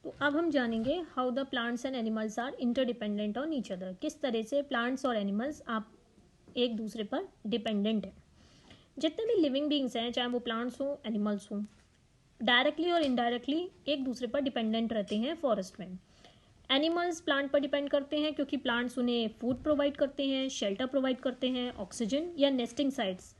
तो अब हम जानेंगे how the plants and animals are interdependent on each other. किस तरह से प्लांट्स और एनिमल्स आप एक दूसरे पर डिपेंडेंट हैं। जितने भी लिविंग बींग्स हैं, चाहे वो प्लांट्स हों एनिमल्स हों, डायरेक्टली और इनडायरेक्टली एक दूसरे पर डिपेंडेंट रहते हैं फॉरेस्ट में। एनिमल्स प्लांट पर डिपेंड करते हैं क्योंकि प्लांट्स उन्हें फूड प्रोवाइड करते हैं, शेल्टर प्रोवाइड करते हैं, ऑक्सीजन या नेस्टिंग साइट्स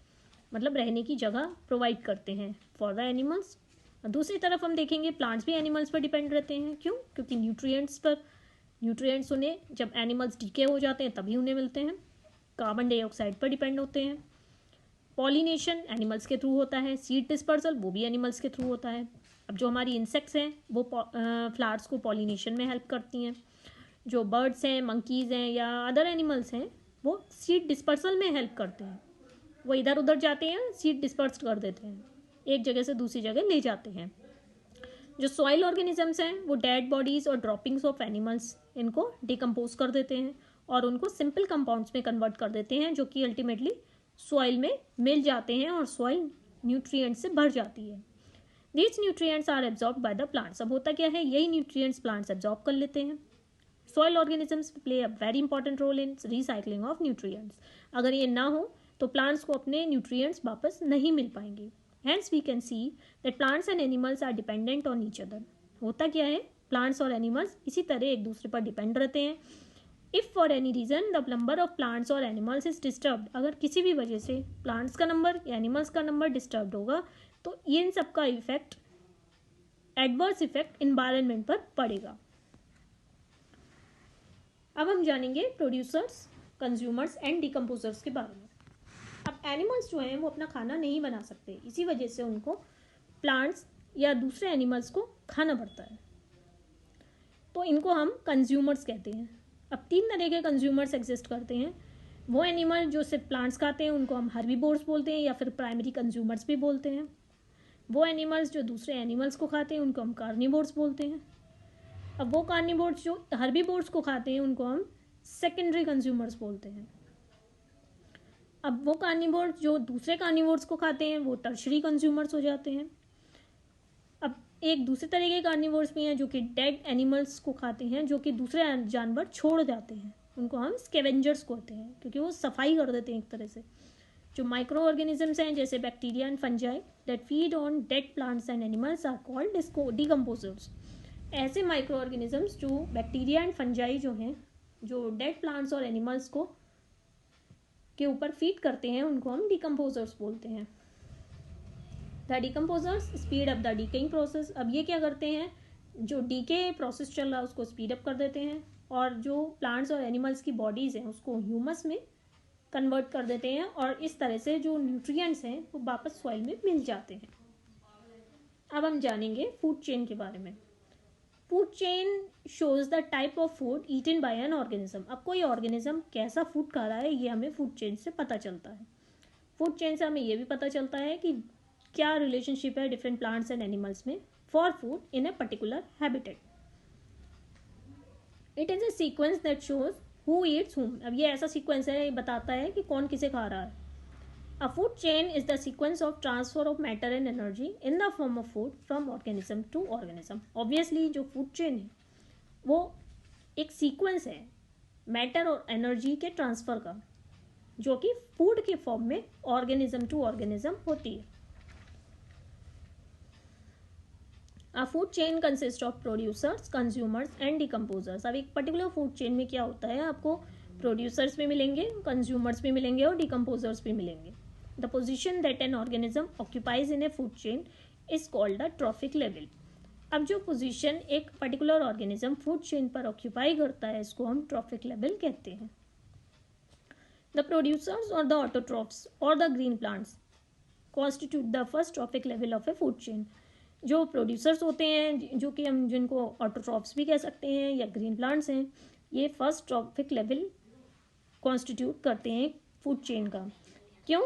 मतलब रहने की जगह प्रोवाइड करते हैं फॉर द एनिमल्स। दूसरी तरफ हम देखेंगे प्लांट्स भी एनिमल्स पर डिपेंड रहते हैं। क्यों? क्योंकि न्यूट्रिएंट्स उन्हें जब एनिमल्स डीके हो जाते हैं तभी उन्हें मिलते हैं। कार्बन डाइऑक्साइड पर डिपेंड होते हैं। पॉलिनेशन एनिमल्स के थ्रू होता है। सीड डिस्पर्सल वो भी एनिमल्स के थ्रू होता है। अब जो हमारी इंसेक्ट्स हैं वो फ्लावर्स को पॉलिनेशन में हेल्प करती हैं। जो बर्ड्स हैं, मंकीज़ हैं या अदर एनिमल्स हैं वो सीड डिस्पर्सल में हेल्प करते हैं। वो इधर उधर जाते हैं, सीड डिस्पर्स कर देते हैं, एक जगह से दूसरी जगह ले जाते हैं। जो सॉइल ऑर्गेनिजम्स हैं वो डेड बॉडीज़ और ड्रॉपिंग्स ऑफ एनिमल्स इनको डिकम्पोज कर देते हैं और उनको सिंपल कंपाउंड्स में कन्वर्ट कर देते हैं जो कि अल्टीमेटली सॉइल में मिल जाते हैं और सॉइल न्यूट्रिएंट्स से भर जाती है। These nutrients are absorb by the plants. अब होता क्या है, यही न्यूट्रिएंट्स प्लांट्स एब्जॉर्ब कर लेते हैं। Soil organisms play a very important role in recycling of nutrients. अगर ये ना हो तो प्लांट्स को अपने न्यूट्रिएंट्स वापस नहीं मिल पाएंगे। Hence we can see that plants and animals are dependent on each other. होता क्या है, प्लांट्स और एनिमल्स इसी तरह एक दूसरे पर डिपेंड रहते हैं। If for any reason the number of plants और एनिमल्स इज डिस्टर्ब्ड, अगर किसी भी वजह से प्लांट्स का नंबर या एनिमल्स का नंबर डिस्टर्ब्ड होगा तो इन सब का इफेक्ट, एडवर्स इफेक्ट इन्वायरमेंट पर पड़ेगा। अब हम जानेंगे प्रोड्यूसर्स, कंज्यूमर्स एंड डिकम्पोजर्स के बारे में। अब एनिमल्स जो हैं वो अपना खाना नहीं बना सकते, इसी वजह से उनको प्लांट्स या दूसरे एनिमल्स को खाना पड़ता है, तो इनको हम कंज्यूमर्स कहते हैं। अब 3 तरह के कंज्यूमर्स एग्जिस्ट करते हैं। वो एनिमल जो सिर्फ प्लांट्स खाते हैं उनको हम हर्बीवोर्स बोलते हैं या फिर प्राइमरी कंज्यूमर्स भी बोलते हैं। वो एनिमल्स जो दूसरे एनिमल्स को खाते हैं उनको हम कार्निवोर्स बोलते हैं। अब वो कार्निवोर्स जो हर्बीवोर्स को खाते हैं उनको हम सेकेंडरी कंज्यूमर्स बोलते हैं। अब वो कार्निवोर्स जो दूसरे कार्निवोर्स को खाते हैं वो टर्शरी कंज्यूमर्स हो जाते हैं। अब एक दूसरे तरह के कार्निवोर्स भी हैं जो कि डेड एनिमल्स को खाते हैं, जो कि दूसरे जानवर छोड़ जाते हैं, उनको हम स्कैवेंजर्स कहते हैं क्योंकि वो सफाई कर देते हैं एक तरह से। जो माइक्रो ऑर्गेनिजम्स हैं जैसे bacteria and fungi that feed on dead plants and animals are called decomposers. ऐसे माइक्रो ऑर्गेनिजम्स जो बैक्टीरिया एंड फंजाई जो हैं, जो डेड प्लांट्स और एनिमल्स को के ऊपर फीड करते हैं, उनको हम डिकम्पोजर्स बोलते हैं। The decomposers speed up the decaying process. अब ये क्या करते हैं, जो डीके प्रोसेस चल रहा है उसको स्पीड अप कर देते हैं और जो प्लांट्स और एनिमल्स की बॉडीज़ हैं उसको ह्यूमस में कन्वर्ट कर देते हैं और इस तरह से जो न्यूट्रिएंट्स हैं वो वापस सॉइल में मिल जाते हैं। अब हम जानेंगे फूड चेन के बारे में। Food chain shows the type of food eaten by an organism. अब कोई ऑर्गेनिज्म कैसा फूड खा रहा है ये हमें फूड चेन से पता चलता है। फूड चेन से हमें ये भी पता चलता है कि क्या रिलेशनशिप है डिफरेंट प्लांट्स एंड एनिमल्स में for food in a particular habitat. It is a sequence that shows who Yeats हुम। अब ये ऐसा सीक्वेंस है, ये बताता है कि कौन किसे खा रहा है। A food chain is the sequence of transfer of matter and energy in the form of food from organism to organism. Obviously जो food chain है वो एक सीक्वेंस है मैटर और एनर्जी के ट्रांसफ़र का, जो कि फूड के फॉर्म में ऑर्गेनिज्म टू ऑर्गेनिज्म होती है। A food chain consists of producers, consumers and decomposers. अब एक पर्टिकुलर फूड चेन में क्या होता है, आपको प्रोड्यूसर्स भी मिलेंगे, कंज्यूमर्स भी मिलेंगे और डिकम्पोजर्स भी मिलेंगे। The position that an organism occupies in a food chain is called the trophic level. अब जो पोजीशन एक पर्टिकुलर ऑर्गेनिज्म फूड चेन पर ऑक्यूपाई करता है इसको हम ट्रॉफिक लेवल कहते हैं। द प्रोड्यूसर्स और द ऑटोट्रॉफ्स और the green plants constitute the first trophic level of A food chain. जो प्रोड्यूसर्स होते हैं, जो कि हम जिनको ऑटोट्रॉफ्स भी कह सकते हैं या ग्रीन प्लांट्स हैं, ये फर्स्ट ट्रॉफिक लेवल कॉन्स्टिट्यूट करते हैं फूड चेन का। क्यों?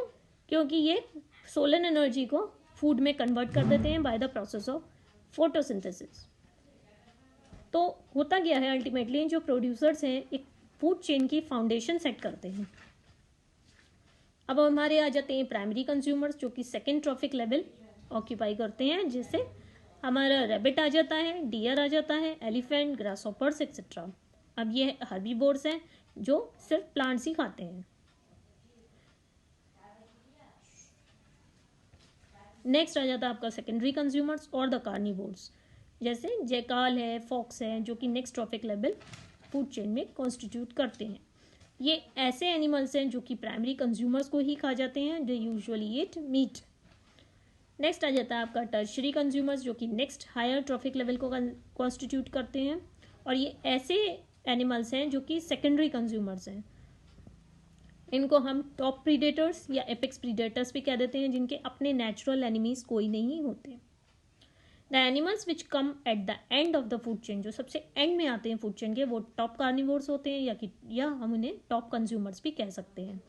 क्योंकि ये सोलर एनर्जी को फूड में कन्वर्ट कर देते हैं by the process of photosynthesis. तो होता क्या है, अल्टीमेटली जो प्रोड्यूसर्स हैं एक फूड चेन की फाउंडेशन सेट करते हैं। अब हमारे आ जाते हैं प्राइमरी कंज्यूमर्स जो कि सेकेंड ट्रॉफिक लेवल ऑक्यूपाई करते हैं, जिसे हमारा रैबिट आ जाता है, डियर आ जाता है, एलिफेंट, ग्रासहॉपर्स एक्सेट्रा। अब ये हर्बीवोर्स हैं जो सिर्फ प्लांट्स ही खाते हैं। नेक्स्ट आ जाता है आपका सेकेंडरी कंज्यूमर्स और द कार्निवोर्स, जैसे जैकाल है, फॉक्स है, जो कि next trophic level food chain में कॉन्स्टिट्यूट करते हैं। ये ऐसे एनिमल्स हैं जो कि प्राइमरी कंज्यूमर्स को ही खा जाते हैं, they usually eat meat. Next आ जाता है आपका टर्शरी कंज्यूमर्स, जो कि नेक्स्ट हायर ट्रॉफिक लेवल को कॉन्स्टिट्यूट करते हैं, और ये ऐसे एनिमल्स हैं जो कि सेकेंडरी कंज्यूमर्स हैं। इनको हम टॉप प्रीडेटर्स या एपेक्स प्रीडेटर्स भी कह देते हैं, जिनके अपने नेचुरल एनिमीज कोई नहीं होते। The animals which come at the end of the food chain, जो सबसे एंड में आते हैं फूड चेन के, वो टॉप कार्निवोर्स होते हैं, या हम उन्हें टॉप कंज्यूमर्स भी कह सकते हैं।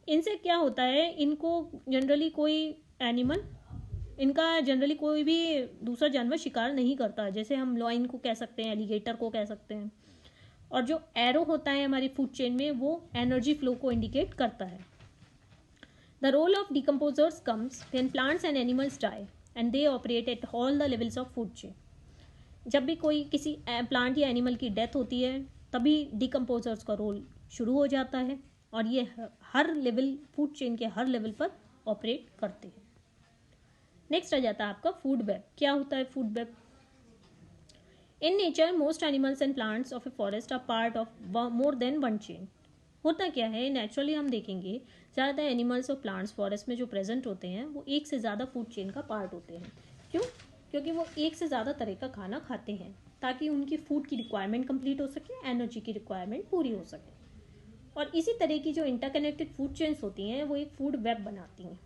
इनसे क्या होता है, इनको जनरली कोई भी दूसरा जानवर शिकार नहीं करता, जैसे हम लॉइन को कह सकते हैं, एलिगेटर को कह सकते हैं। और जो एरो होता है हमारी फूड चेन में, वो एनर्जी फ्लो को इंडिकेट करता है। The role of decomposers comes when plants and animals die and they operate at all the levels of food chain. जब भी कोई किसी प्लांट या एनिमल की डेथ होती है, तभी डिकम्पोजर्स का रोल शुरू हो जाता है, और ये हर लेवल, फूड चेन के हर लेवल पर ऑपरेट करते हैं। नेक्स्ट आ जाता है आपका फूड वेब। क्या होता है food web? In nature most animals and plants of a forest are part of more than one chain. होता क्या है, नेचुरली हम देखेंगे ज़्यादातर एनिमल्स और प्लांट्स फॉरेस्ट में जो प्रेजेंट होते हैं, वो एक से ज़्यादा फूड चेन का पार्ट होते हैं। क्यों? क्योंकि वो एक से ज़्यादा तरह का खाना खाते हैं, ताकि उनकी फूड की रिक्वायरमेंट कंप्लीट हो सके, एनर्जी की रिक्वायरमेंट पूरी हो सके। और इसी तरह की जो इंटरकनेक्टेड फूड चेन्स होती हैं, वो एक फूड वेब बनाती हैं।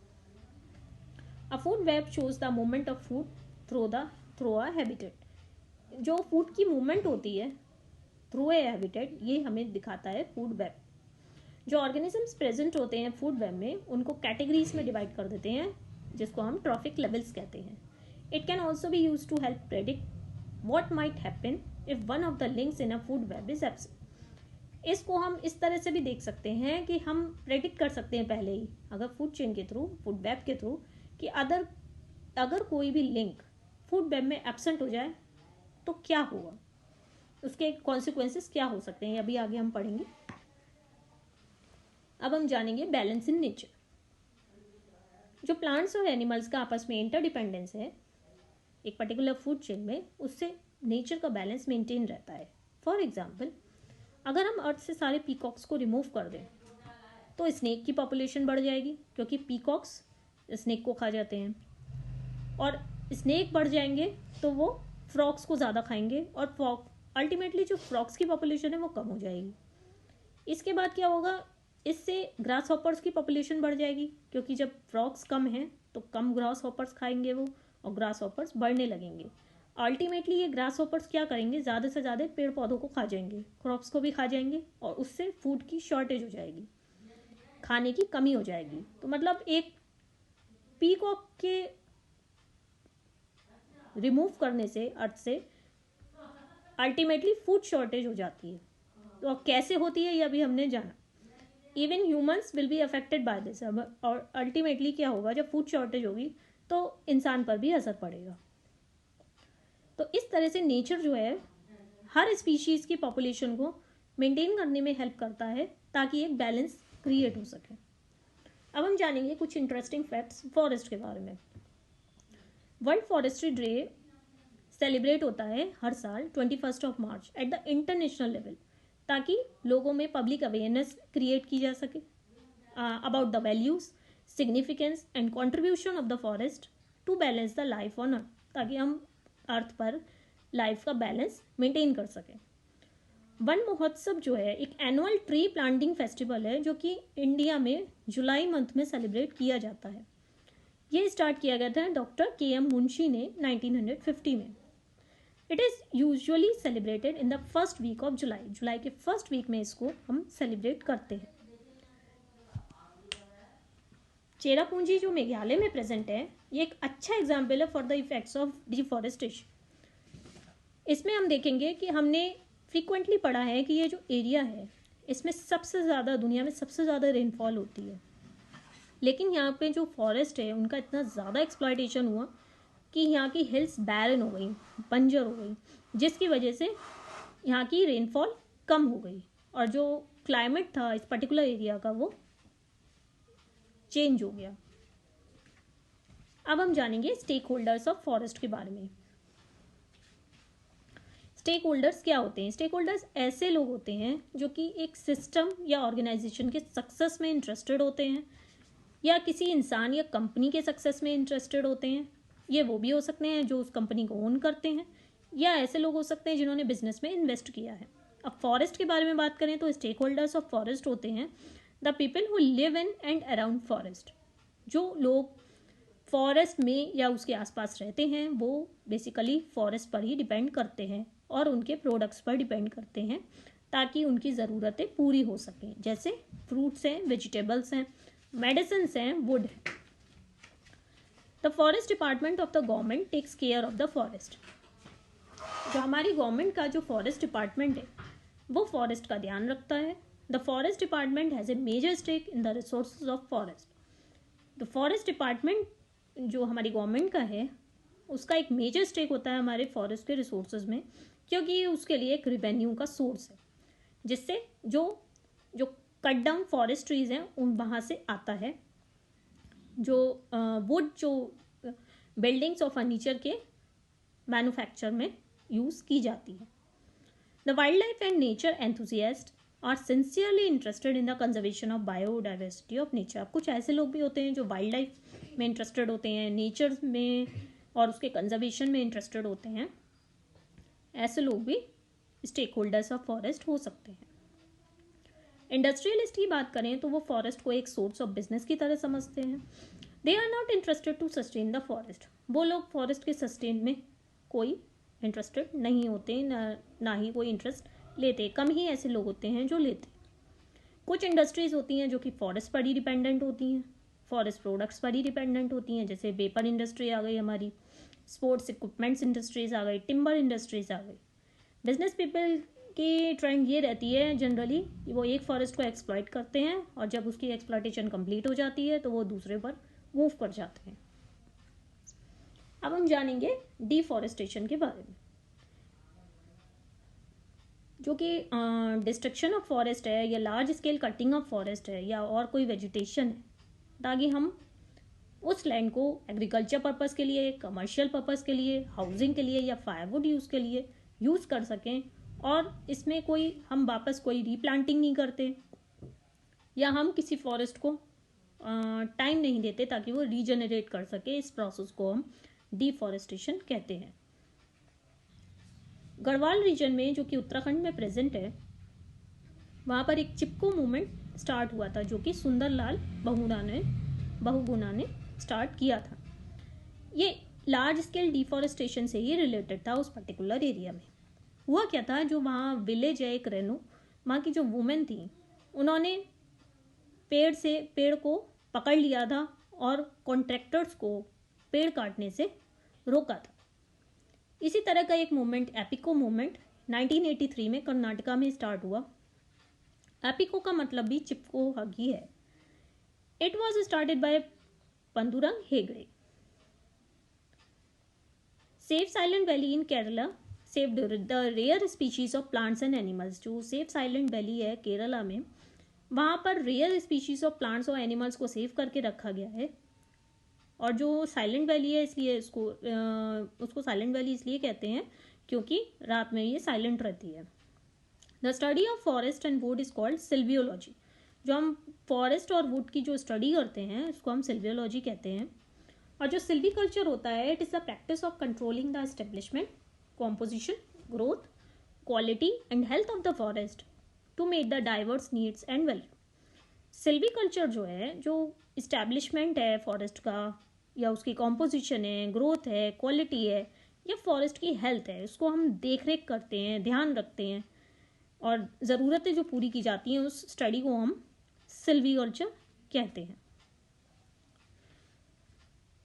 अ food web shows the movement of food through a habitat. जो फूड की मूवमेंट होती है थ्रू ए हैबिटेट, ये हमें दिखाता है फूड वेब। जो ऑर्गेनिजम्स प्रेजेंट होते हैं फूड वेब में, उनको कैटेगरीज में डिवाइड कर देते हैं, जिसको हम ट्रॉफिक लेवल्स कहते हैं। It can also be use to help predict what might happen if one of the links in a food web is absent. इसको हम इस तरह से भी देख सकते हैं कि हम प्रेडिक्ट कर सकते हैं पहले ही, अगर फूड चेन के थ्रू, फूड वेब के थ्रू, कि अगर कोई भी लिंक फूड वेब में एब्सेंट हो जाए तो क्या होगा, उसके कॉन्सिक्वेंसेस क्या हो सकते हैं, अभी आगे हम पढ़ेंगे। अब हम जानेंगे बैलेंस इन नेचर। जो प्लांट्स और एनिमल्स का आपस में इंटरडिपेंडेंस है एक पर्टिकुलर फूड चेन में, उससे नेचर का बैलेंस मेंटेन रहता है। फॉर एग्जाम्पल, अगर हम अर्थ से सारे पीकॉक्स को रिमूव कर दें तो स्नेक की पॉपुलेशन बढ़ जाएगी, क्योंकि पीकॉक्स स्नेक को खा जाते हैं, और स्नेक बढ़ जाएंगे तो वो फ्रॉक्स को ज़्यादा खाएंगे, और अल्टीमेटली जो फ्रॉक्स की पॉपुलेशन है वो कम हो जाएगी। इसके बाद क्या होगा, इससे ग्रास हॉपर्स की पॉपुलेशन बढ़ जाएगी, क्योंकि जब फ्रॉक्स कम हैं तो कम ग्रास हॉपर्स खाएंगे वो, और ग्रास हॉपर्स बढ़ने लगेंगे। अल्टीमेटली ये ग्रास हॉपर्स क्या करेंगे, ज़्यादा से ज़्यादा पेड़ पौधों को खा जाएंगे, क्रॉप्स को भी खा जाएंगे, और उससे फूड की शॉर्टेज हो जाएगी, खाने की कमी हो जाएगी। तो मतलब एक पीकॉक के रिमूव करने से अर्थ से अल्टीमेटली फूड शॉर्टेज हो जाती है। तो कैसे होती है ये अभी हमने जाना। Even humans will be affected by this. और अल्टीमेटली क्या होगा, जब फूड शॉर्टेज होगी तो इंसान पर भी असर पड़ेगा। तो इस तरह से नेचर जो है हर स्पीशीज़ की पॉपुलेशन को मेंटेन करने में हेल्प करता है, ताकि एक बैलेंस क्रिएट हो सके। अब हम जानेंगे कुछ इंटरेस्टिंग फैक्ट्स फॉरेस्ट के बारे में। वर्ल्ड फॉरेस्ट्री डे सेलिब्रेट होता है हर साल 21 March at the international level, ताकि लोगों में पब्लिक अवेयरनेस क्रिएट की जा सके about the values, significance and contribution of the forest to balance the life on earth, ताकि हम अर्थ पर लाइफ का बैलेंस मेंटेन कर सकें। वन महोत्सव जो है एक एनुअल ट्री प्लांटिंग फेस्टिवल है, जो कि इंडिया में जुलाई मंथ में सेलिब्रेट किया जाता है। ये स्टार्ट किया गया था डॉक्टर KM मुंशी ने 1950 में। It is usually celebrated in the first week of July. जुलाई के फर्स्ट वीक में इसको हम सेलिब्रेट करते हैं। चेरापूंजी जो मेघालय में प्रेजेंट है, ये एक अच्छा एग्जाम्पल है for the effects of deforestation. इसमें हम देखेंगे कि हमने फ्रीक्वेंटली पढ़ा है कि ये जो एरिया है, इसमें सबसे ज़्यादा, दुनिया में सबसे ज़्यादा रेनफॉल होती है, लेकिन यहाँ पे जो फॉरेस्ट है उनका इतना ज़्यादा एक्सप्लॉयटेशन हुआ कि यहाँ की हिल्स बैरन हो गई, बंजर हो गई, जिसकी वजह से यहाँ की रेनफॉल कम हो गई और जो क्लाइमेट था इस पर्टिकुलर एरिया का वो चेंज हो गया। अब हम जानेंगे स्टेक होल्डर्स ऑफ फॉरेस्ट के बारे में। स्टेक होल्डर्स क्या होते हैं? स्टेक होल्डर्स ऐसे लोग होते हैं जो कि एक सिस्टम या ऑर्गेनाइजेशन के सक्सेस में इंटरेस्टेड होते हैं या किसी इंसान या कंपनी के सक्सेस में इंटरेस्टेड होते हैं। ये वो भी हो सकते हैं जो उस कंपनी को ओन करते हैं, या ऐसे लोग हो सकते हैं जिन्होंने बिजनेस में इन्वेस्ट किया है। अब फॉरेस्ट के बारे में बात करें तो स्टेक होल्डर्स ऑफ फॉरेस्ट होते हैं the people who live in and around forest. जो लोग फॉरेस्ट में या उसके आसपास रहते हैं वो बेसिकली फॉरेस्ट पर ही डिपेंड करते हैं और उनके प्रोडक्ट्स पर डिपेंड करते हैं ताकि उनकी ज़रूरतें पूरी हो सकें, जैसे फ्रूट्स हैं, वेजिटेबल्स हैं, मेडिसिन्स हैं, वुड है। The forest department of the government takes care of the forest. जो हमारी गवर्नमेंट का जो फॉरेस्ट डिपार्टमेंट है वो फॉरेस्ट का ध्यान रखता है। The forest department has a major stake in the resources of forest. The forest department जो हमारी गवर्नमेंट का है उसका एक मेजर स्टेक होता है हमारे फॉरेस्ट के रिसोर्सेज में, क्योंकि ये उसके लिए एक रिवेन्यू का सोर्स है, जिससे जो जो कट डाउन फॉरेस्ट ट्रीज हैं उन वहाँ से आता है। जो वुड जो बिल्डिंग्स और फर्नीचर के मैन्युफैक्चर में यूज़ की जाती है। The wild life and nature enthusiast are sincerely interested in the conservation of biodiversity of nature. अब कुछ ऐसे लोग भी होते हैं जो वाइल्ड लाइफ में इंटरेस्टेड होते हैं, नेचर में और उसके कंजर्वेशन में इंटरेस्टेड होते हैं। ऐसे लोग भी स्टेक होल्डर्स ऑफ फॉरेस्ट हो सकते हैं। इंडस्ट्रियलिस्ट की बात करें तो वो फॉरेस्ट को एक सोर्स ऑफ बिजनेस की तरह समझते हैं। They are not interested to sustain the forest. वो लोग फॉरेस्ट के सस्टेन में कोई इंटरेस्टेड नहीं होते, ना ही कोई इंटरेस्ट लेते। कम ही ऐसे लोग होते हैं जो लेते। कुछ इंडस्ट्रीज होती हैं जो कि फॉरेस्ट पर ही डिपेंडेंट होती हैं, फॉरेस्ट प्रोडक्ट्स पर ही डिपेंडेंट होती हैं, जैसे पेपर इंडस्ट्री आ गई हमारी, स्पोर्ट्स इक्विपमेंट्स इंडस्ट्रीज आ गई, टिम्बर इंडस्ट्रीज आ गई। बिजनेस पीपल की ट्रेंड ये रहती है जनरली वो एक फॉरेस्ट को एक्सप्लॉइट करते हैं और जब उसकी एक्सप्लॉइटेशन कंप्लीट हो जाती है तो वो दूसरे पर मूव कर जाते हैं। अब हम जानेंगे डिफॉरेस्टेशन के बारे में, जो कि डिस्ट्रक्शन ऑफ फॉरेस्ट है या large scale cutting of forest है या और कोई वेजिटेशन है, ताकि हम उस लैंड को एग्रीकल्चर पर्पज़ के लिए, कमर्शियल पर्पज़ के लिए, हाउसिंग के लिए या फायरवुड यूज़ के लिए यूज़ कर सकें और इसमें कोई हम वापस कोई रीप्लांटिंग नहीं करते या हम किसी फॉरेस्ट को टाइम नहीं देते ताकि वो रीजनरेट कर सके। इस प्रोसेस को हम डिफॉरेस्टेशन कहते हैं। गढ़वाल रीजन में जो कि उत्तराखंड में प्रेजेंट है, वहाँ पर एक चिपको मूवमेंट स्टार्ट हुआ था जो कि सुंदरलाल बहुगुणा ने स्टार्ट किया था। ये लार्ज स्केल डिफॉरेस्टेशन से ही रिलेटेड था उस पर्टिकुलर एरिया में। हुआ क्या था, जो वहाँ विलेज है एक रेनू, वहाँ की जो वुमेन थी उन्होंने पेड़ को पकड़ लिया था और कॉन्ट्रैक्टर्स को पेड़ काटने से रोका था। इसी तरह का एक मूवमेंट एपिको मूवमेंट 1983 में कर्नाटका में स्टार्ट हुआ। एपिको का मतलब भी चिपको हगी है। It was started by Pandurang Hegde. Save silent valley in Kerala saved the rare species of plants and animals. जो सेव साइलेंट वैली है केरला में, वहाँ पर रेयर स्पीशीज ऑफ प्लांट्स और एनिमल्स को सेव करके रखा गया है। और जो साइलेंट वैली है इसलिए उसको साइलेंट वैली इसलिए कहते हैं क्योंकि रात में ये साइलेंट रहती है। The study of forest and wood is called silviology. जो हम फॉरेस्ट और वुड की जो स्टडी करते हैं उसको हम सिल्वियोलॉजी कहते हैं। और जो सिल्वीकल्चर होता है, it is the practice of controlling the establishment, composition, growth, quality and health of the forest to meet the diverse needs and value. Silviculture जो है, जो इस्टेब्लिशमेंट है फॉरेस्ट का या उसकी कॉम्पोजिशन है, ग्रोथ है, क्वालिटी है या फॉरेस्ट की हेल्थ है, उसको हम देख रेख करते हैं, ध्यान रखते हैं और ज़रूरतें जो पूरी की जाती हैं उस स्टडी को हम सिल्वीकल्चर कहते हैं।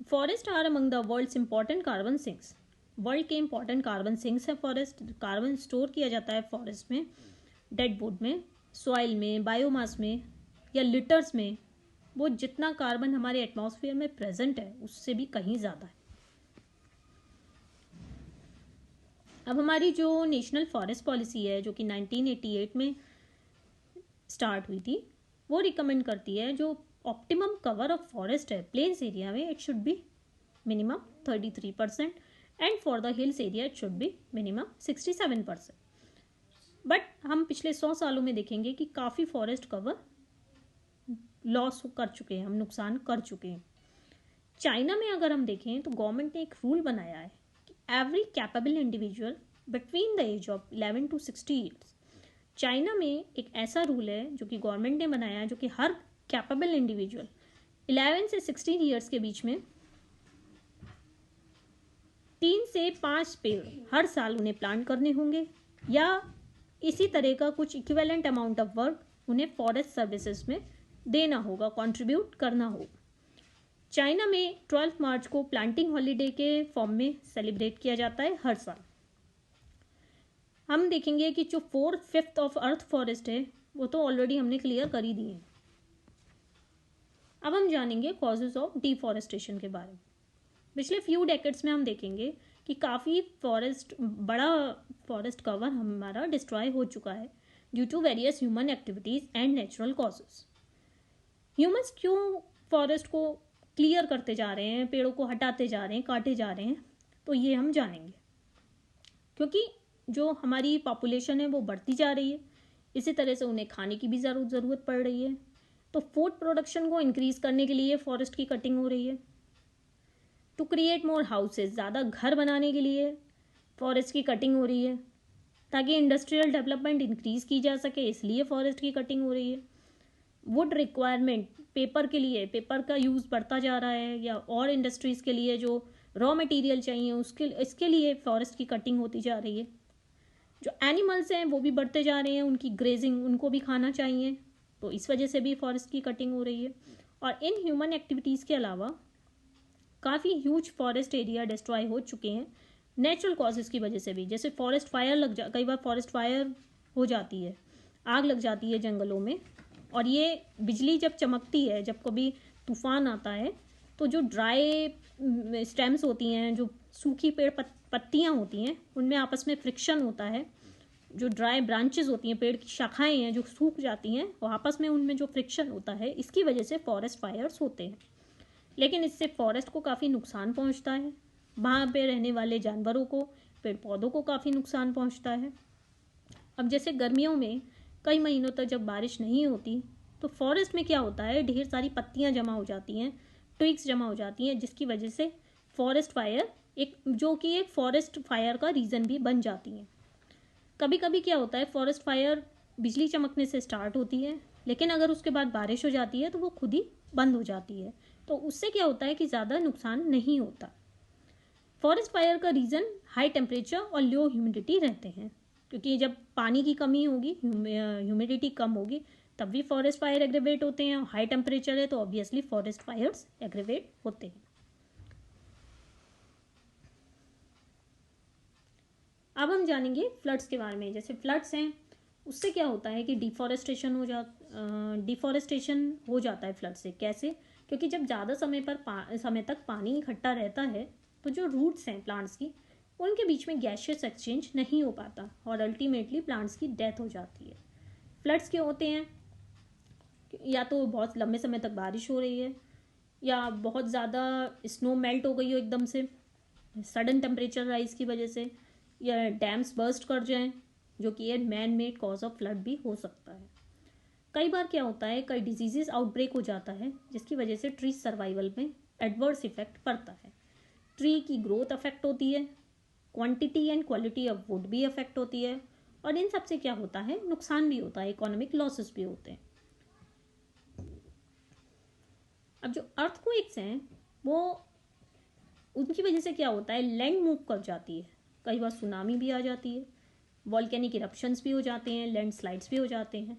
Forest are among the world's important carbon sinks. World के इंपॉर्टेंट कार्बन सिंक्स है फॉरेस्ट। कार्बन स्टोर किया जाता है फॉरेस्ट में, डेड वुड में, सॉइल में, बायोमास में या लिटर्स में। वो जितना कार्बन हमारे एटमॉस्फेयर में प्रेजेंट है उससे भी कहीं ज़्यादा है। अब हमारी जो नेशनल फॉरेस्ट पॉलिसी है जो कि 1988 में स्टार्ट हुई थी, वो रिकमेंड करती है जो ऑप्टिमम कवर ऑफ फॉरेस्ट है प्लेन्स एरिया में, it should be minimum 33% and for the hills area it should be minimum 67%। But हम पिछले 100 सालों में देखेंगे कि काफ़ी फॉरेस्ट कवर लॉस कर चुके हैं, हम नुकसान कर चुके हैं। चाइना में अगर हम देखें तो गवर्नमेंट ने एक रूल बनाया है कि every capable individual between the age of 11 to 60 years, China में एक ऐसा रूल है जो कि गवर्नमेंट ने बनाया है, जो कि हर कैपेबल इंडिविजुअल 11 से 16 ईयर्स के बीच में 3 से 5 पेड़ हर साल उन्हें प्लांट करने होंगे, या इसी तरह का कुछ इक्विवेलेंट अमाउंट ऑफ वर्क उन्हें फॉरेस्ट सर्विसेज में देना होगा, कंट्रीब्यूट करना होगा। चाइना में 12 मार्च को प्लांटिंग हॉलीडे के फॉर्म में सेलिब्रेट किया जाता है हर साल। हम देखेंगे कि जो 4/5 ऑफ अर्थ फॉरेस्ट है वो तो ऑलरेडी हमने क्लियर कर ही दिए हैं। अब हम जानेंगे कॉजेज ऑफ डिफॉरेस्टेशन के बारे में। पिछले फ्यू डेकेड्स में हम देखेंगे कि काफ़ी बड़ा फॉरेस्ट कवर हमारा डिस्ट्रॉय हो चुका है due to various human activities and natural causes. Humans क्यों फॉरेस्ट को क्लियर करते जा रहे हैं, पेड़ों को हटाते जा रहे हैं, काटे जा रहे हैं, तो ये हम जानेंगे। क्योंकि जो हमारी पॉपुलेशन है वो बढ़ती जा रही है, इसी तरह से उन्हें खाने की भी ज़रूरत पड़ रही है, तो फूड प्रोडक्शन को इंक्रीज़ करने के लिए फॉरेस्ट की कटिंग हो रही है। टू क्रिएट मोर हाउसेज, ज़्यादा घर बनाने के लिए फॉरेस्ट की कटिंग हो रही है, ताकि इंडस्ट्रियल डेवलपमेंट इंक्रीज़ की जा सके, इसलिए फॉरेस्ट की कटिंग हो रही है। वुड रिक्वायरमेंट, पेपर के लिए, पेपर का यूज़ बढ़ता जा रहा है, या और इंडस्ट्रीज़ के लिए जो रॉ मटेरियल चाहिए इसके लिए फॉरेस्ट की कटिंग होती जा रही है। जो एनिमल्स हैं वो भी बढ़ते जा रहे हैं, उनकी ग्रेजिंग, उनको भी खाना चाहिए, तो इस वजह से भी फॉरेस्ट की कटिंग हो रही है। और इन ह्यूमन एक्टिविटीज़ के अलावा काफ़ी ह्यूज फॉरेस्ट एरिया डिस्ट्रॉय हो चुके हैं नेचुरल कॉजेज़ की वजह से भी। जैसे फॉरेस्ट फायर कई बार फॉरेस्ट फायर हो जाती है, आग लग जाती है जंगलों में, और ये बिजली जब चमकती है, जब कभी तूफान आता है, तो जो ड्राई स्टेम्स होती हैं, जो सूखी पेड़ पत्तियां होती हैं, उनमें आपस में फ्रिक्शन होता है। जो ड्राई ब्रांचेस होती हैं, पेड़ की शाखाएं हैं जो सूख जाती हैं, और आपस में उनमें जो फ्रिक्शन होता है, इसकी वजह से फॉरेस्ट फायर्स होते हैं। लेकिन इससे फॉरेस्ट को काफ़ी नुकसान पहुंचता है, वहाँ पे रहने वाले जानवरों को, पेड़ पौधों को काफ़ी नुकसान पहुंचता है। अब जैसे गर्मियों में कई महीनों तक जब बारिश नहीं होती, तो फॉरेस्ट में क्या होता है, ढेर सारी पत्तियां जमा हो जाती हैं, ट्विग्स जमा हो जाती हैं, जिसकी वजह से फॉरेस्ट फायर एक फॉरेस्ट फायर का रीज़न भी बन जाती हैं। कभी कभी क्या होता है, फॉरेस्ट फायर बिजली चमकने से स्टार्ट होती है, लेकिन अगर उसके बाद बारिश हो जाती है तो वो खुद ही बंद हो जाती है, तो उससे क्या होता है कि ज़्यादा नुकसान नहीं होता। फॉरेस्ट फायर का रीज़न हाई टेम्परेचर और लो ह्यूमिडिटी रहते हैं, क्योंकि जब पानी की कमी होगी, ह्यूमिडिटी कम होगी, तब भी फॉरेस्ट फायर एग्रीवेट होते हैं, और हाई टेम्परेचर है तो ऑब्वियसली फॉरेस्ट फायर्स एग्रीवेट होते हैं। अब हम जानेंगे फ्लड्स के बारे में। जैसे फ्लड्स हैं, उससे क्या होता है कि डिफॉरेस्टेशन हो जाता है फ्लड से। कैसे? क्योंकि जब ज़्यादा समय तक पानी इकट्ठा रहता है, तो जो रूट्स हैं प्लांट्स की, उनके बीच में गैशियस एक्सचेंज नहीं हो पाता, और अल्टीमेटली प्लांट्स की डेथ हो जाती है। फ्लड्स क्यों होते हैं? या तो बहुत लंबे समय तक बारिश हो रही है, या बहुत ज़्यादा स्नो मेल्ट हो गई हो एकदम से सडन टेम्परेचर राइज की वजह से, या डैम्स बर्स्ट कर जाएं, जो कि ये man made cause of flood भी हो सकता है। कई बार क्या होता है, कई डिजीजेस आउटब्रेक हो जाता है, जिसकी वजह से ट्री सर्वाइवल में एडवर्स इफेक्ट पड़ता है। ट्री की ग्रोथ अफेक्ट होती है, quantity and quality of would भी अफेक्ट होती है, और इन सब से क्या होता है, नुकसान भी होता है, इकोनॉमिक लॉसेस भी होते हैं। अब जो अर्थक्वेक्स हैं, वो उनकी वजह से क्या होता है, लैंड मूव कर जाती है, कई बार सुनामी भी आ जाती है, वॉल्केनिक इरप्शंस भी हो जाते हैं, लैंडस्लाइड्स भी हो जाते हैं।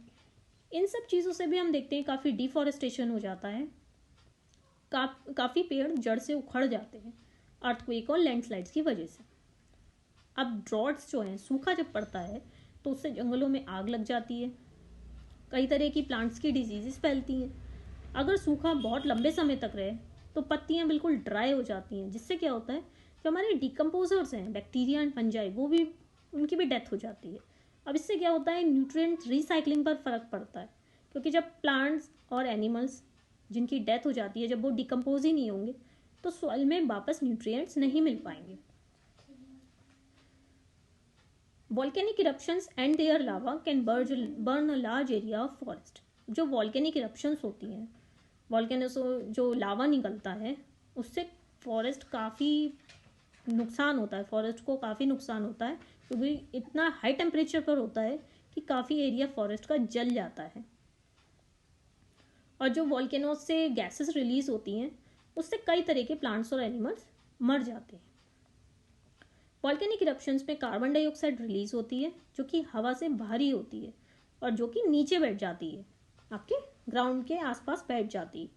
इन सब चीज़ों से भी हम देखते हैं काफ़ी डिफॉरेस्टेशन हो जाता है, काफ़ी पेड़ जड़ से उखड़ जाते हैं अर्थक्वेक और लैंडस्लाइड्स की वजह से। अब ड्रॉट्स जो हैं, सूखा जब पड़ता है तो उससे जंगलों में आग लग जाती है, कई तरह की प्लांट्स की डिजीजेस फैलती हैं। अगर सूखा बहुत लंबे समय तक रहे तो पत्तियां बिल्कुल ड्राई हो जाती हैं, जिससे क्या होता है, जो हमारे डिकम्पोजर्स हैं बैक्टीरिया एंड फंजाई, वो भी उनकी भी डेथ हो जाती है। अब इससे क्या होता है, न्यूट्रिएंट रिसाइकलिंग पर फ़र्क पड़ता है, क्योंकि जब प्लांट्स और एनिमल्स जिनकी डेथ हो जाती है, जब वो डिकम्पोज ही नहीं होंगे तो सॉइल में वापस न्यूट्रिएंट्स नहीं मिल पाएंगे। Volcanic eruptions and their lava can burn a large area of forest. जो वॉल्केनिक इरप्शंस होती हैं, वॉल्केनो से जो लावा निकलता है, उससे फॉरेस्ट काफ़ी नुकसान होता है, फॉरेस्ट को काफ़ी नुकसान होता है, क्योंकि इतना हाई टेम्परेचर पर होता है कि काफ़ी एरिया फॉरेस्ट का जल जाता है। और जो वॉल्केनो से गैसेस रिलीज होती हैं, उससे कई तरह के प्लांट्स और एनिमल्स मर जाते हैं। वॉल्केनिक इरप्शंस में कार्बन डाइऑक्साइड रिलीज होती है, जो कि हवा से भारी होती है और जो कि नीचे बैठ जाती है, आपके ग्राउंड के आसपास बैठ जाती है।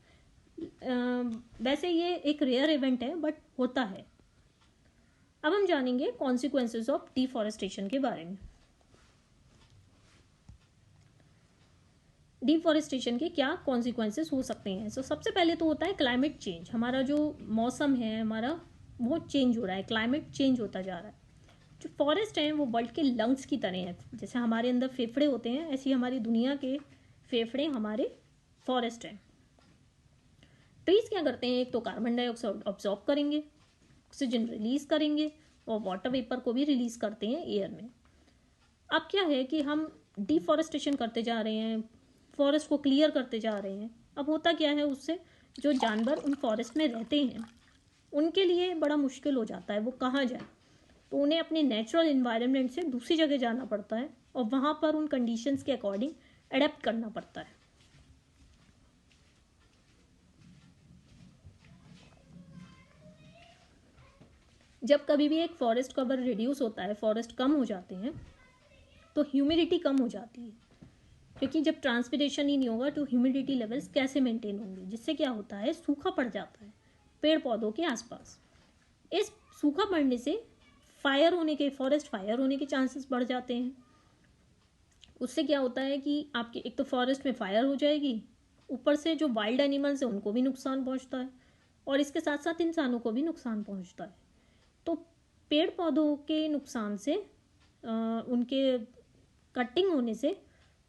वैसे ये एक रेयर इवेंट है, बट होता है। अब हम जानेंगे कॉन्सिक्वेंसेस ऑफ डिफॉरेस्टेशन के बारे में। डिफॉरेस्टेशन के क्या कॉन्सिक्वेंसेस हो सकते हैं। तो सबसे पहले तो होता है क्लाइमेट चेंज। हमारा जो मौसम है हमारा, वो चेंज हो रहा है, क्लाइमेट चेंज होता जा रहा है। जो फॉरेस्ट हैं वो वर्ल्ड के लंग्स की तरह हैं। जैसे हमारे अंदर फेफड़े होते हैं, ऐसी हमारी दुनिया के फेफड़े हमारे फॉरेस्ट हैं। ट्रीज क्या करते हैं, एक तो कार्बन डाइऑक्साइड ऑब्जॉर्ब करेंगे, ऑक्सीजन रिलीज करेंगे और वाटर वेपर को भी रिलीज करते हैं एयर में। अब क्या है कि हम डिफॉरेस्टेशन करते जा रहे हैं, फॉरेस्ट को क्लियर करते जा रहे हैं। अब होता क्या है, उससे जो जानवर उन फॉरेस्ट में रहते हैं उनके लिए बड़ा मुश्किल हो जाता है, वो कहाँ जाए। तो उन्हें अपने नेचुरल इन्वायरमेंट से दूसरी जगह जाना पड़ता है और वहाँ पर उन कंडीशंस के अकॉर्डिंग अडेप्ट करना पड़ता है। जब कभी भी एक फॉरेस्ट कवर रिड्यूस होता है, फॉरेस्ट कम हो जाते हैं, तो ह्यूमिडिटी कम हो जाती है, क्योंकि जब ट्रांसपिरेशन ही नहीं होगा तो ह्यूमिडिटी लेवल्स कैसे मेंटेन होंगे, जिससे क्या होता है, सूखा पड़ जाता है पेड़ पौधों के आसपास। इस सूखा पड़ने से फायर होने के, फॉरेस्ट फायर होने के चांसेस बढ़ जाते हैं। उससे क्या होता है कि आपके एक तो फॉरेस्ट में फायर हो जाएगी, ऊपर से जो वाइल्ड एनिमल्स हैं उनको भी नुकसान पहुंचता है और इसके साथ साथ इंसानों को भी नुकसान पहुंचता है। तो पेड़ पौधों के नुकसान से उनके कटिंग होने से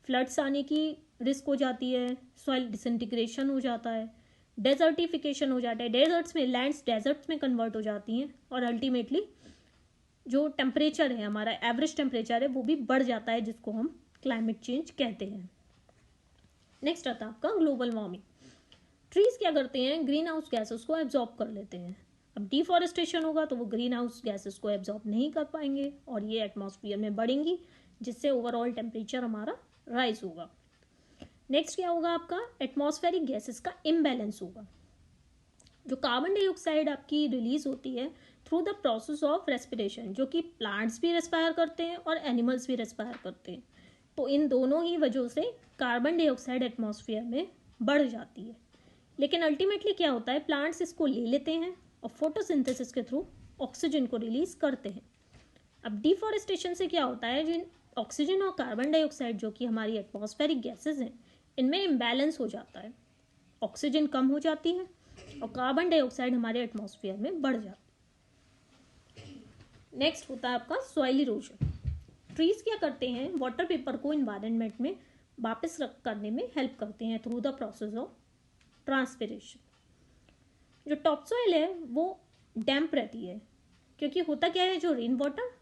फ्लड्स आने की रिस्क हो जाती है, सॉइल डिसइंटीग्रेशन हो जाता है, डेजर्टिफिकेशन हो जाता है, डेजर्ट्स में, लैंड्स डेजर्ट्स में कन्वर्ट हो जाती हैं और अल्टीमेटली जो टेम्परेचर है हमारा, एवरेज टेम्परेचर है, वो भी बढ़ जाता है, जिसको हम क्लाइमेट चेंज कहते हैं। नेक्स्ट आता है आपका ग्लोबल वार्मिंग। ट्रीज क्या करते हैं, ग्रीन हाउस गैसेस को एब्जॉर्ब कर लेते हैं। अब डिफॉरेस्टेशन होगा तो वो ग्रीन हाउस गैसेस को एब्जॉर्ब नहीं कर पाएंगे और ये एटमॉस्फेयर में बढ़ेंगी, जिससे ओवरऑल टेम्परेचर हमारा राइज होगा। नेक्स्ट क्या होगा आपका, एटमॉस्फेरिक गैसेस का इम्बैलेंस होगा। जो कार्बन डाइऑक्साइड आपकी रिलीज होती है through the process of respiration, जो कि प्लांट्स भी रेस्पायर करते हैं और एनिमल्स भी रेस्पायर करते हैं, तो इन दोनों ही वजहों से कार्बन डाइऑक्साइड एटमॉस्फेयर में बढ़ जाती है। लेकिन अल्टीमेटली क्या होता है, प्लांट्स इसको ले लेते हैं और फोटोसिंथेसिस के थ्रू ऑक्सीजन को रिलीज करते हैं। अब डिफॉरेस्टेशन से क्या होता है, जिन ऑक्सीजन और कार्बन डाइऑक्साइड जो कि हमारी एटमॉस्फेरिक गैसेस हैं, इनमें इम्बैलेंस हो जाता है, ऑक्सीजन कम हो जाती है और कार्बन डाइऑक्साइड हमारे एटमॉस्फेयर में बढ़ जाती है। नेक्स्ट होता है आपका सॉइल इरोजन। ट्रीज क्या करते हैं, वाटर पेपर को इन्वायरमेंट में वापस करने में हेल्प करते हैं through the process of transpiration. जो टॉप सॉइल है वो डैम्प रहती है, क्योंकि होता क्या है, जो रेन वाटर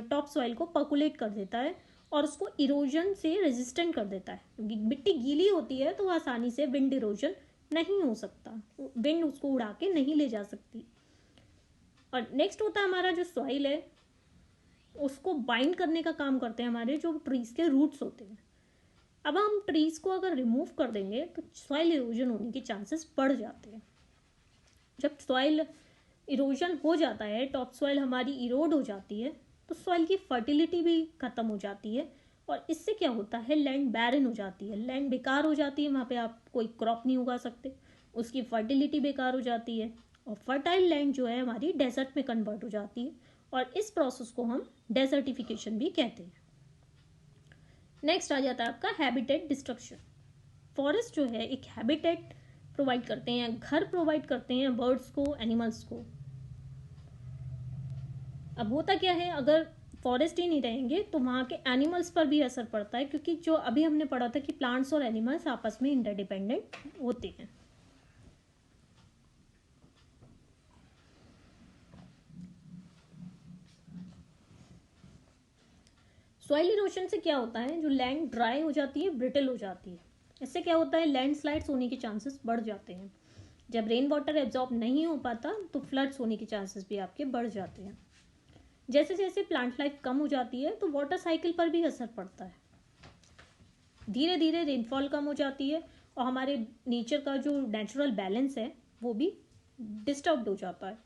टॉप सॉइल को पर्कुलेट कर देता है और उसको इरोजन से रेजिस्टेंट कर देता है। मिट्टी गीली होती है तो आसानी से विंड इरोजन नहीं हो सकता, विंड उसको उड़ा के नहीं ले जा सकती। और नेक्स्ट होता है हमारा जो सॉइल है, उसको बाइंड करने का काम करते हैं हमारे जो ट्रीज के रूट्स होते हैं। अब हम ट्रीज को अगर रिमूव कर देंगे तो सॉइल इरोजन होने के चांसेस बढ़ जाते हैं। जब सॉइल इरोजन हो जाता है, टॉप सॉइल हमारी इरोड हो जाती है, तो सॉइल की फर्टिलिटी भी खत्म हो जाती है और इससे क्या होता है, लैंड बैरन हो जाती है, लैंड बेकार हो जाती है, वहाँ पे आप कोई क्रॉप नहीं उगा सकते, उसकी फर्टिलिटी बेकार हो जाती है और फर्टाइल लैंड जो है हमारी डेजर्ट में कन्वर्ट हो जाती है और इस प्रोसेस को हम डेजर्टिफिकेशन भी कहते हैं। नेक्स्ट आ जाता है आपका हैबिटेट डिस्ट्रक्शन। फॉरेस्ट जो है एक हैबिटेट प्रोवाइड करते हैं, घर प्रोवाइड करते हैं बर्ड्स को, एनिमल्स को। अब होता क्या है, अगर फॉरेस्ट ही नहीं रहेंगे तो वहाँ के एनिमल्स पर भी असर पड़ता है, क्योंकि जो अभी हमने पढ़ा था कि प्लांट्स और एनिमल्स आपस में इंटरडिपेंडेंट होते हैं। सॉइल इरोशन से क्या होता है, जो लैंड ड्राई हो जाती है, ब्रिटल हो जाती है। इससे क्या होता है, लैंडस्लाइड्स होने के चांसेस बढ़ जाते हैं। जब रेन वाटर एब्जॉर्ब नहीं हो पाता तो फ्लड्स होने के चांसेस भी आपके बढ़ जाते हैं। जैसे जैसे प्लांट लाइफ कम हो जाती है तो वाटर साइकिल पर भी असर पड़ता है। धीरे धीरे रेनफॉल कम हो जाती है और हमारे नेचर का जो नेचुरल बैलेंस है वो भी डिस्टर्ब हो जाता है।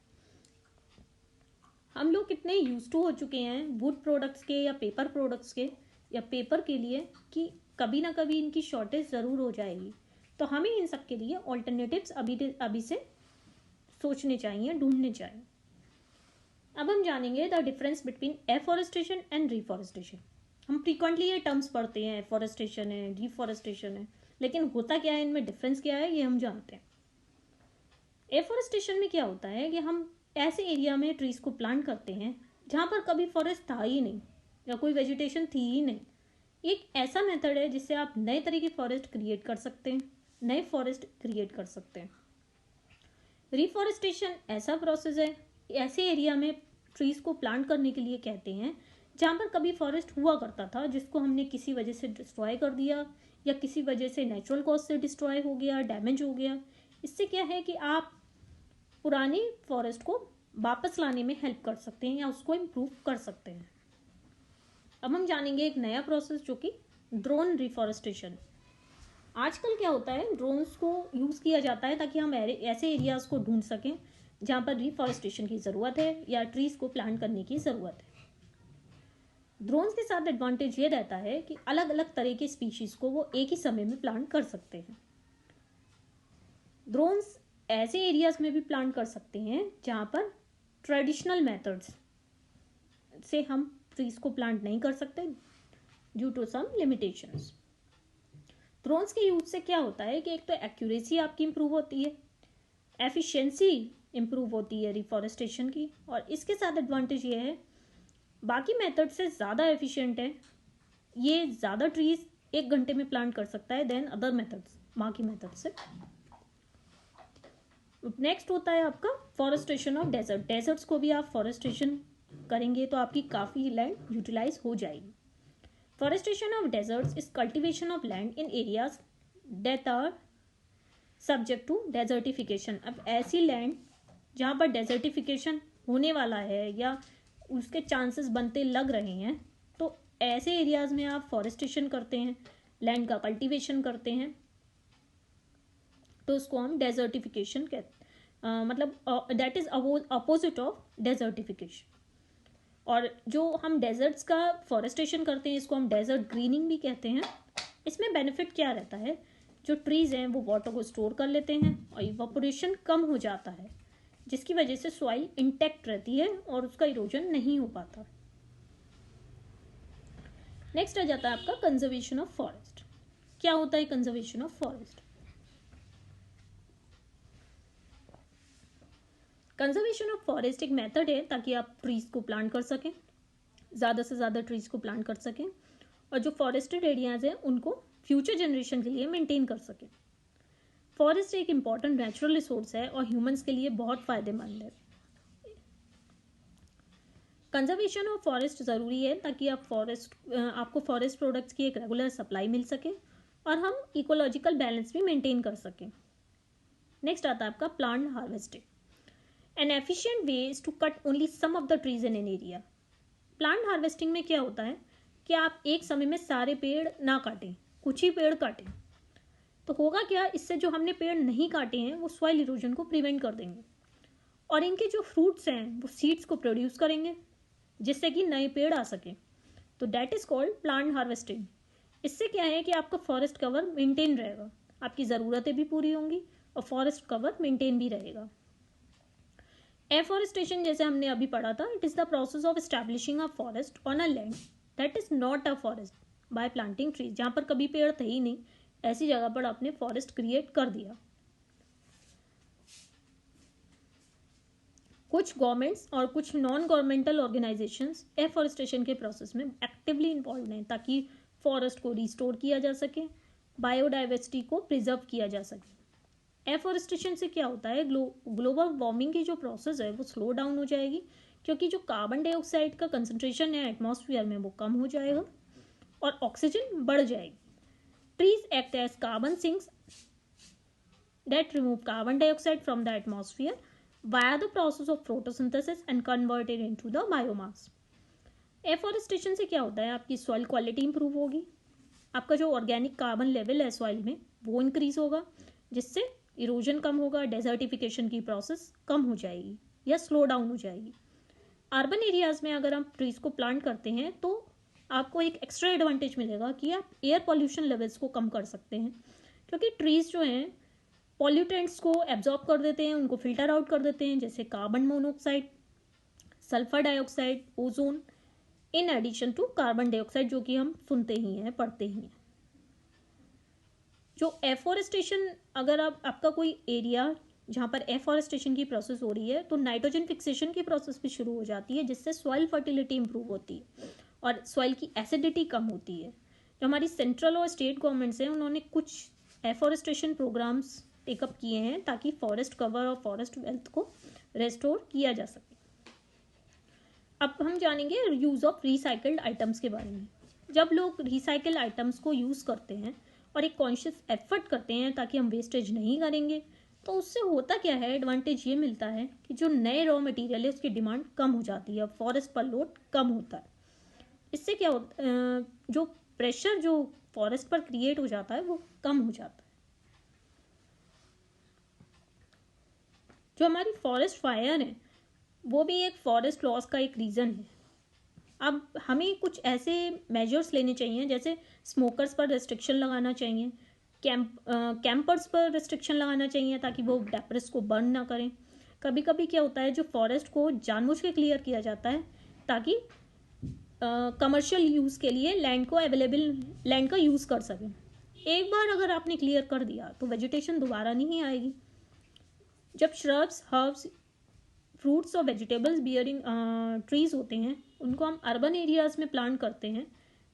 हम लोग कितने यूज टू हो चुके हैं वुड प्रोडक्ट्स के या पेपर प्रोडक्ट्स के या पेपर के लिए कि कभी ना कभी इनकी शॉर्टेज ज़रूर हो जाएगी। तो हमें इन सब के लिए ऑल्टरनेटिव्स अभी से सोचने चाहिए, ढूंढने चाहिए। अब हम जानेंगे the difference between afforestation and reforestation. हम फ्रीक्वेंटली ये टर्म्स पढ़ते हैं, एफॉरेस्टेशन है, रिफॉरेस्टेशन है, लेकिन होता क्या है, इनमें डिफरेंस क्या है, ये हम जानते हैं। एफॉरेस्टेशन में क्या होता है कि हम ऐसे एरिया में ट्रीज को प्लांट करते हैं जहाँ पर कभी फॉरेस्ट था ही नहीं या कोई वेजिटेशन थी ही नहीं। एक ऐसा मेथड है जिससे आप नए तरह की फॉरेस्ट क्रिएट कर सकते हैं, नए फॉरेस्ट क्रिएट कर सकते हैं। रिफॉरेस्टेशन ऐसा प्रोसेस है, ऐसे एरिया में ट्रीज को प्लांट करने के लिए कहते हैं जहाँ पर कभी फॉरेस्ट हुआ करता था, जिसको हमने किसी वजह से डिस्ट्रॉय कर दिया या किसी वजह से नेचुरल कॉज से डिस्ट्रॉय हो गया, डैमेज हो गया। इससे क्या है कि आप पुरानी फॉरेस्ट को वापस लाने में हेल्प कर सकते हैं या उसको इम्प्रूव कर सकते हैं। अब हम जानेंगे एक नया प्रोसेस जो कि ड्रोन रिफॉरेस्टेशन। आजकल क्या होता है, ड्रोन्स को यूज़ किया जाता है ताकि हम ऐसे एरियाज को ढूंढ सकें जहाँ पर रिफॉरेस्टेशन की ज़रूरत है या ट्रीज को प्लांट करने की ज़रूरत है। ड्रोन्स के साथ एडवांटेज ये रहता है कि अलग अलग तरह के स्पीशीज़ को वो एक ही समय में प्लांट कर सकते हैं। ड्रोन्स ऐसे एरियाज में भी प्लांट कर सकते हैं जहाँ पर ट्रेडिशनल मेथड्स से हम ट्रीज को प्लांट नहीं कर सकते due to some limitations. Drones के यूज से क्या होता है कि एक तो एक्यूरेसी आपकी इंप्रूव होती है, एफिशिएंसी इंप्रूव होती है रिफॉरेस्टेशन की, और इसके साथ एडवांटेज ये है बाकी मेथड से ज़्यादा एफिशिएंट है, ये ज़्यादा ट्रीज 1 घंटे में प्लांट कर सकता है देन अदर मेथड्स, बाकी मेथड से। नेक्स्ट होता है आपका फॉरेस्टेशन ऑफ डेजर्ट। डेजर्ट्स को भी आप फॉरेस्टेशन करेंगे तो आपकी काफ़ी लैंड यूटिलाइज हो जाएगी। Forestation of deserts is cultivation of land in areas that are subject to desertification. अब ऐसी लैंड जहाँ पर डेजर्टिफिकेशन होने वाला है या उसके चांसेस बनते लग रहे हैं, तो ऐसे एरियाज में आप फॉरेस्टेशन करते हैं, लैंड का कल्टिवेशन करते हैं, तो उसको हम डेजर्टिफिकेशन कहते हैं। मतलब that is opposite of desertification. और जो हम डेजर्ट्स का फॉरेस्टेशन करते हैं इसको हम डेजर्ट ग्रीनिंग भी कहते हैं। इसमें बेनिफिट क्या रहता है, जो ट्रीज हैं वो वाटर को स्टोर कर लेते हैं और इवापोरेशन कम हो जाता है, जिसकी वजह से सॉइल इंटैक्ट रहती है और उसका इरोजन नहीं हो पाता। नेक्स्ट आ जाता है आपका कंजर्वेशन ऑफ फॉरेस्ट। क्या होता है conservation of forest? Conservation of forest एक मेथड है ताकि आप ट्रीज को प्लांट कर सकें, ज़्यादा से ज़्यादा ट्रीज को प्लांट कर सकें और जो फॉरेस्टेड एरियाज हैं उनको फ्यूचर जनरेशन के लिए मेंटेन कर सकें। फॉरेस्ट एक इम्पॉर्टेंट नेचुरल रिसोर्स है और ह्यूमंस के लिए बहुत फ़ायदेमंद है। कंजर्वेशन ऑफ फॉरेस्ट ज़रूरी है ताकि आपको फॉरेस्ट प्रोडक्ट्स की एक रेगुलर सप्लाई मिल सके और हम इकोलॉजिकल बैलेंस भी मेंटेन कर सकें। नेक्स्ट आता है आपका plant harvesting. An efficient way is to cut only some of the trees in an area. Plant harvesting में क्या होता है कि आप एक समय में सारे पेड़ ना काटें, कुछ ही पेड़ काटें। तो होगा क्या, इससे जो हमने पेड़ नहीं काटे हैं वो सॉइल इरोजन को प्रिवेंट कर देंगे और इनके जो फ्रूट्स हैं वो सीड्स को प्रोड्यूस करेंगे जिससे कि नए पेड़ आ सकें। तो that is called plant harvesting. इससे क्या है कि आपका फॉरेस्ट कवर मेंटेन रहेगा, आपकी ज़रूरतें भी पूरी होंगी और फॉरेस्ट कवर मेंटेन भी रहेगा। एफॉरेस्टेशन जैसे हमने अभी पढ़ा था, it is the process of establishing a forest on a land that is not a forest by planting trees. जहाँ पर कभी पेड़ थे ही नहीं, ऐसी जगह पर आपने फॉरेस्ट क्रिएट कर दिया। कुछ गवर्नमेंट्स और कुछ नॉन गवर्नमेंटल ऑर्गेनाइजेशंस एफॉरेस्टेशन के प्रोसेस में एक्टिवली इन्वॉल्व हैं ताकि फॉरेस्ट को रिस्टोर किया जा सके, बायोडाइवर्सिटी को प्रिजर्व किया जा सके। एफॉरेस्टेशन से क्या होता है, ग्लोबल वार्मिंग की जो प्रोसेस है वो स्लो डाउन हो जाएगी, क्योंकि जो कार्बन डाइऑक्साइड का कंसंट्रेशन है एटमॉस्फेयर में वो कम हो जाएगा और ऑक्सीजन बढ़ जाएगी। Trees act as carbon sinks that remove carbon dioxide from the atmosphere via the process of photosynthesis and convert it into the biomass. Afforestation से क्या होता है, आपकी सॉइल क्वालिटी इंप्रूव होगी, आपका जो ऑर्गेनिक कार्बन लेवल है सॉइल में वो इंक्रीज होगा, जिससे इरोजन कम होगा, डेजर्टिफिकेशन की प्रोसेस कम हो जाएगी या स्लो डाउन हो जाएगी। अर्बन एरियाज़ में अगर आप ट्रीज़ को प्लांट करते हैं तो आपको एक एक्स्ट्रा एडवांटेज मिलेगा कि आप एयर पॉल्यूशन लेवल्स को कम कर सकते हैं, क्योंकि ट्रीज़ जो हैं पॉल्यूटेंट्स को एब्जॉर्ब कर देते हैं, उनको फिल्टर आउट कर देते हैं, जैसे carbon monoxide, sulphur dioxide, ozone, in addition to carbon dioxide, जो कि हम सुनते ही हैं, पढ़ते ही हैं। जो एफॉरेस्टेशन, अगर आपका कोई एरिया जहाँ पर एफॉरेस्टेशन की प्रोसेस हो रही है तो नाइट्रोजन फिक्सेशन की प्रोसेस भी शुरू हो जाती है, जिससे सॉइल फर्टिलिटी इंप्रूव होती है और सॉइल की एसिडिटी कम होती है। जो हमारी सेंट्रल और स्टेट गवर्नमेंट्स हैं उन्होंने कुछ एफॉरेस्टेशन प्रोग्राम्स टेकअप किए हैं ताकि फॉरेस्ट कवर और फॉरेस्ट वेल्थ को रेस्टोर किया जा सके। अब हम जानेंगे यूज़ ऑफ रिसाइकल्ड आइटम्स के बारे में। जब लोग रिसाइकल आइटम्स को यूज़ करते हैं और एक कॉन्शियस एफर्ट करते हैं ताकि हम वेस्टेज नहीं करेंगे, तो उससे होता क्या है, एडवांटेज ये मिलता है कि जो नए रॉ मटेरियल है उसकी डिमांड कम हो जाती है, फॉरेस्ट पर लोड कम होता है। इससे क्या होता है, जो प्रेशर जो फॉरेस्ट पर क्रिएट हो जाता है वो कम हो जाता है। जो हमारी फॉरेस्ट फायर है वो भी एक फॉरेस्ट लॉस का एक रीज़न है। अब हमें कुछ ऐसे मेजर्स लेने चाहिए, जैसे स्मोकर्स पर रिस्ट्रिक्शन लगाना चाहिए, कैंपर्स पर रिस्ट्रिक्शन लगाना चाहिए ताकि वो डेब्रिस को बर्न ना करें। कभी कभी क्या होता है, जो फॉरेस्ट को जानबूझ के क्लियर किया जाता है ताकि कमर्शियल यूज़ के लिए लैंड को अवेलेबल लैंड का यूज़ कर सकें। एक बार अगर आपने क्लियर कर दिया तो वेजिटेशन दोबारा नहीं आएगी। जब श्रब्स, हर्ब्स, फ्रूट्स और वेजिटेबल्स बियरिंग ट्रीज होते हैं उनको हम अर्बन एरियाज़ में प्लांट करते हैं,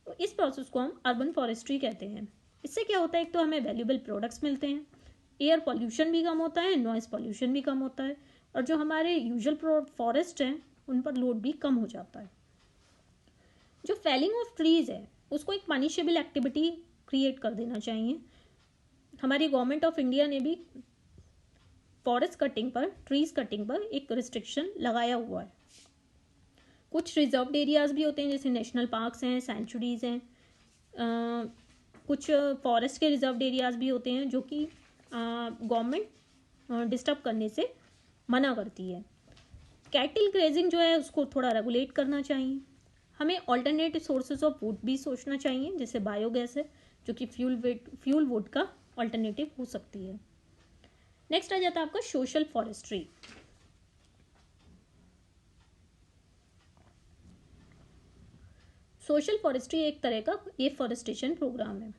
तो इस प्रोसेस को हम अर्बन फॉरेस्ट्री कहते हैं। इससे क्या होता है, एक तो हमें वैल्यूएबल प्रोडक्ट्स मिलते हैं, एयर पॉल्यूशन भी कम होता है, नॉइज़ पॉल्यूशन भी कम होता है, और जो हमारे यूजुअल फॉरेस्ट हैं उन पर लोड भी कम हो जाता है। जो फेलिंग ऑफ ट्रीज़ है उसको एक पनिशेबल एक्टिविटी क्रिएट कर देना चाहिए। हमारी गवर्नमेंट ऑफ इंडिया ने भी फॉरेस्ट कटिंग पर, ट्रीज कटिंग पर एक रिस्ट्रिक्शन लगाया हुआ है। कुछ रिजर्व्ड एरियाज़ भी होते हैं, जैसे नेशनल पार्क्स हैं, सेंचुरीज़ हैं, कुछ फॉरेस्ट के रिजर्व्ड एरियाज़ भी होते हैं जो कि गवर्नमेंट डिस्टर्ब करने से मना करती है। कैटल ग्रेजिंग जो है उसको थोड़ा रेगुलेट करना चाहिए। हमें ऑल्टरनेटिव सोर्सेज ऑफ वुड भी सोचना चाहिए, जैसे बायोगैस है जो कि फ्यूल वुड का ऑल्टरनेटिव हो सकती है। नेक्स्ट आ जाता है आपका सोशल फॉरेस्ट्री। सोशल फॉरेस्ट्री एक तरह का एफॉरेस्टेशन प्रोग्राम है।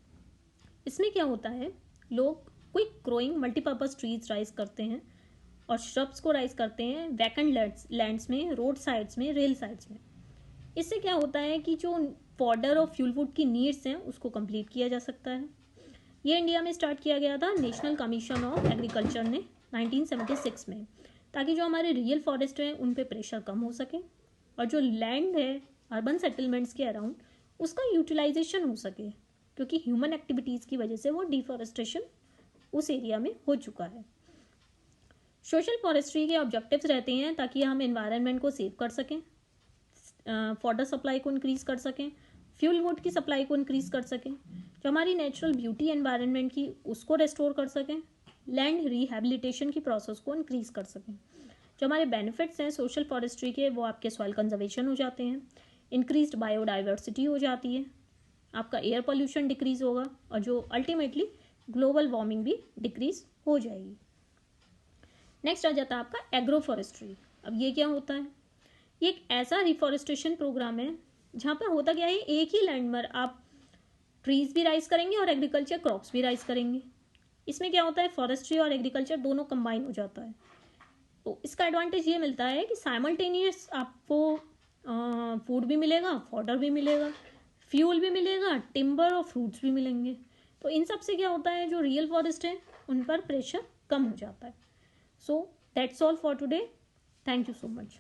इसमें क्या होता है, लोग quick growing multipurpose trees rise करते हैं और श्रब्स को राइज करते हैं वैकेंट लैंड्स में, रोड साइड्स में, रेल साइड्स में। इससे क्या होता है कि जो फॉडर और फ्यूल वुड की नीड्स हैं उसको कंप्लीट किया जा सकता है। ये इंडिया में स्टार्ट किया गया था नेशनल कमीशन ऑफ एग्रीकल्चर ने 1976 में, ताकि जो हमारे रियल फॉरेस्ट हैं उन पे प्रेशर कम हो सके और जो लैंड है अर्बन सेटलमेंट्स के अराउंड उसका यूटिलाइजेशन हो सके, क्योंकि ह्यूमन एक्टिविटीज़ की वजह से वो डिफॉरेस्टेशन उस एरिया में हो चुका है। सोशल फॉरेस्ट्री के ऑब्जेक्टिव्स रहते हैं ताकि हम एनवायरनमेंट को सेव कर सकें, फॉडर सप्लाई को इंक्रीज़ कर सकें, फ्यूल वुड की सप्लाई को इंक्रीज़ कर सकें, जो हमारी नेचुरल ब्यूटी एनवायरनमेंट की उसको रेस्टोर कर सकें, लैंड रिहेबिलिटेशन की प्रोसेस को इंक्रीज़ कर सकें। जो हमारे बेनिफिट्स हैं सोशल फॉरेस्ट्री के, वो आपके सॉइल कंजर्वेशन हो जाते हैं, इंक्रीज्ड बायोडाइवर्सिटी हो जाती है, आपका एयर पोल्यूशन डिक्रीज़ होगा और जो अल्टीमेटली ग्लोबल वार्मिंग भी डिक्रीज़ हो जाएगी। नेक्स्ट आ जाता है आपका एग्रो फॉरेस्ट्री। अब ये क्या होता है, ये एक ऐसा रिफॉरेस्टेशन प्रोग्राम है जहाँ पर होता क्या है, एक ही लैंड पर आप ट्रीज भी राइज करेंगे और एग्रीकल्चर क्रॉप्स भी राइज करेंगे। इसमें क्या होता है, फॉरेस्ट्री और एग्रीकल्चर दोनों कंबाइन हो जाता है। तो इसका एडवांटेज ये मिलता है कि साइमल्टेनियस आपको फूड भी मिलेगा, फॉडर भी मिलेगा, फ्यूल भी मिलेगा, टिम्बर और फ्रूट्स भी मिलेंगे। तो इन सब से क्या होता है, जो रियल फॉरेस्ट है उन पर प्रेशर कम हो जाता है। So that's all for today. Thank you so much.